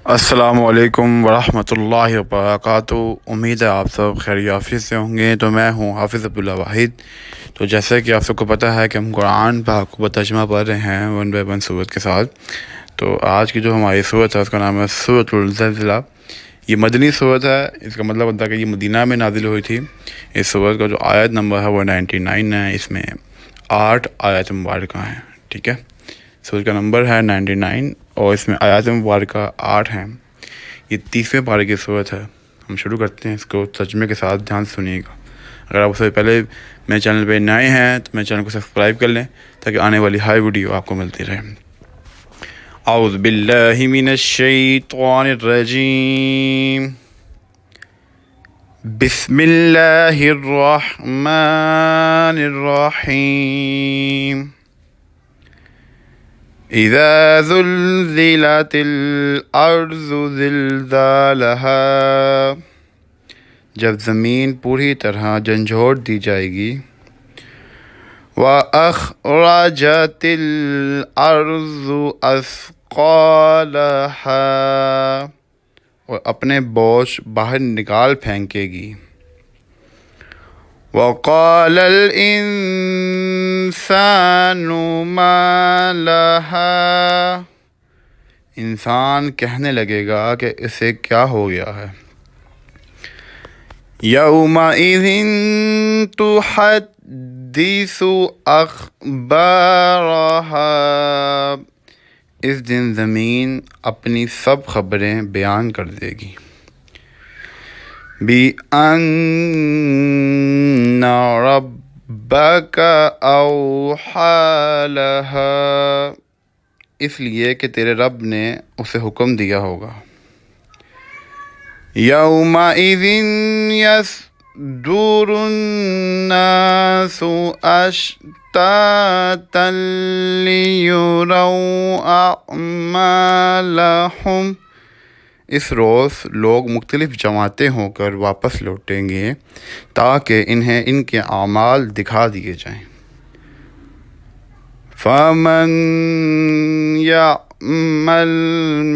السلام علیکم ورحمۃ اللہ وبرکاتہ۔ امید ہے آپ سب خیر عافیت سے ہوں گے۔ تو میں ہوں حافظ عبداللہ واحد۔ تو جیسے کہ آپ سب کو پتہ ہے کہ ہم قرآن پاک کو ترجمہ پڑھ رہے ہیں 1 by 1 سورت کے ساتھ۔ تو آج کی جو ہماری سورت ہے اس کا نام ہے سورۃ الزلزلہ۔ یہ مدنی سورت ہے، اس کا مطلب ہوتا ہے کہ یہ مدینہ میں نازل ہوئی تھی۔ اس سورت کا جو آیت نمبر ہے وہ 99 ہے۔ اس میں 8 آیات مبارکہ ہیں، ٹھیک ہے۔ سورت کا نمبر ہے 99 اور اس میں آیات مبارکہ 8 ہیں۔ یہ 30ویں پارے کی صورت ہے۔ ہم شروع کرتے ہیں اس کو ترجمے کے ساتھ، دھیان سے سنیے گا۔ اگر آپ اس سے پہلے میرے چینل پہ نئے ہیں تو میرے چینل کو سبسکرائب کر لیں تاکہ آنے والی ہر ویڈیو آپ کو ملتی رہے۔ اعوذ باللہ من الشیطان الرجیم، بسم اللہ الرحمن الرحیم۔ اذا زلزلت الارض زلزالها، جب زمین پوری طرح جھنجھوڑ دی جائے گی۔ واخرجت الارض اثقالها، اور اپنے بوجھ باہر نکال پھینکے گی۔ وقال الانسان ما لها، انسان کہنے لگے گا کہ اسے کیا ہو گیا ہے۔ یومئذ تحدث اخبارها، اس دن زمین اپنی سب خبریں بیان کر دے گی۔ بِأَنَّ رَبَّكَ أَوْحَىٰ لَهَا، اس لیے کہ تیرے رب نے اسے حکم دیا ہوگا۔ يَوْمَئِذٍ يَصْدُرُ النَّاسُ أَشْتَاتًا لِيُرَوْا أَعْمَالَهُمْ، اس روز لوگ مختلف جماعتیں ہو کر واپس لوٹیں گے تاکہ انہیں ان کے اعمال دکھا دیے جائیں۔ فَمَنْ يَعْمَلْ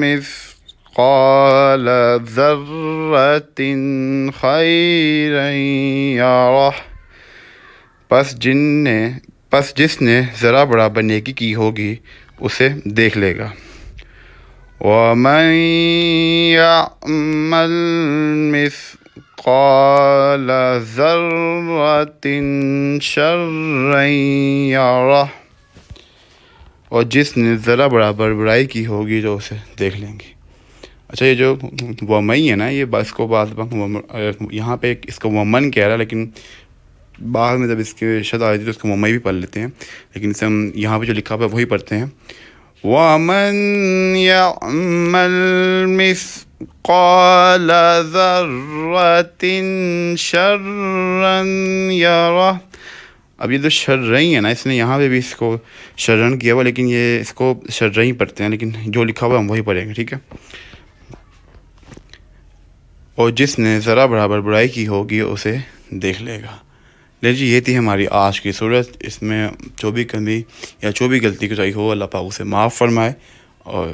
مِثْقَالَ ذَرَّةٍ خَيْرًا يَرَهُ، پس جس نے ذرا برابر نیکی کی ہوگی اسے دیکھ لے گا۔ وَمَنْ يَعْمَلْ مِثْقَالَ ذَرَّةٍ شَرًّا يَرَهُ، اور جس نے ذرا برابر برائی کی ہوگی تو اسے دیکھ لیں گے۔ اچھا، یہ جو وَمَن ہے نا، یہ اس کو بعض یہاں پہ اس کو وَمَن کہہ رہا ہے، لیکن بعد میں جب اس کی شد آئی تھی تو اس کو وَمَن بھی پڑھ لیتے ہیں، لیکن اسے ہم یہاں پہ جو لکھا ہوا ہے وہی پڑھتے ہیں۔ وَمَنْ يَعْمَلْ مِثْقَالَ ذَرَّةٍ شَرًّا يَرَهُ، اب یہ جو شرعی ہے نا، اس نے یہاں پہ بھی اس کو شرعن کیا ہوا، لیکن یہ اس کو شرعی پڑھتے ہیں، لیکن جو لکھا ہوا ہم وہی پڑھیں گے، ٹھیک ہے۔ اور جس نے ذرا برابر برائی کی ہوگی اسے دیکھ لے گا۔ لے جی، یہ تھی ہماری آج کی صورت۔ اس میں جو بھی کمی یا جو بھی غلطی کوتاہی ہو اللہ پاک اسے معاف فرمائے۔ اور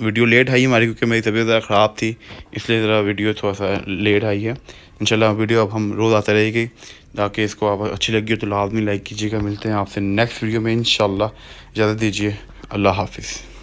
ویڈیو لیٹ آئی ہماری کیونکہ میری طبیعت ذرا خراب تھی، اس لیے ذرا ویڈیو تھوڑا سا لیٹ آئی ہے۔ انشاءاللہ ویڈیو اب ہم روز آتے رہے گی، تاکہ اس کو آپ اچھی لگی ہو تو لازمی لائک کیجیے گا۔ ملتے ہیں آپ سے نیکسٹ ویڈیو میں انشاءاللہ۔ اجازت دیجیے، اللہ حافظ۔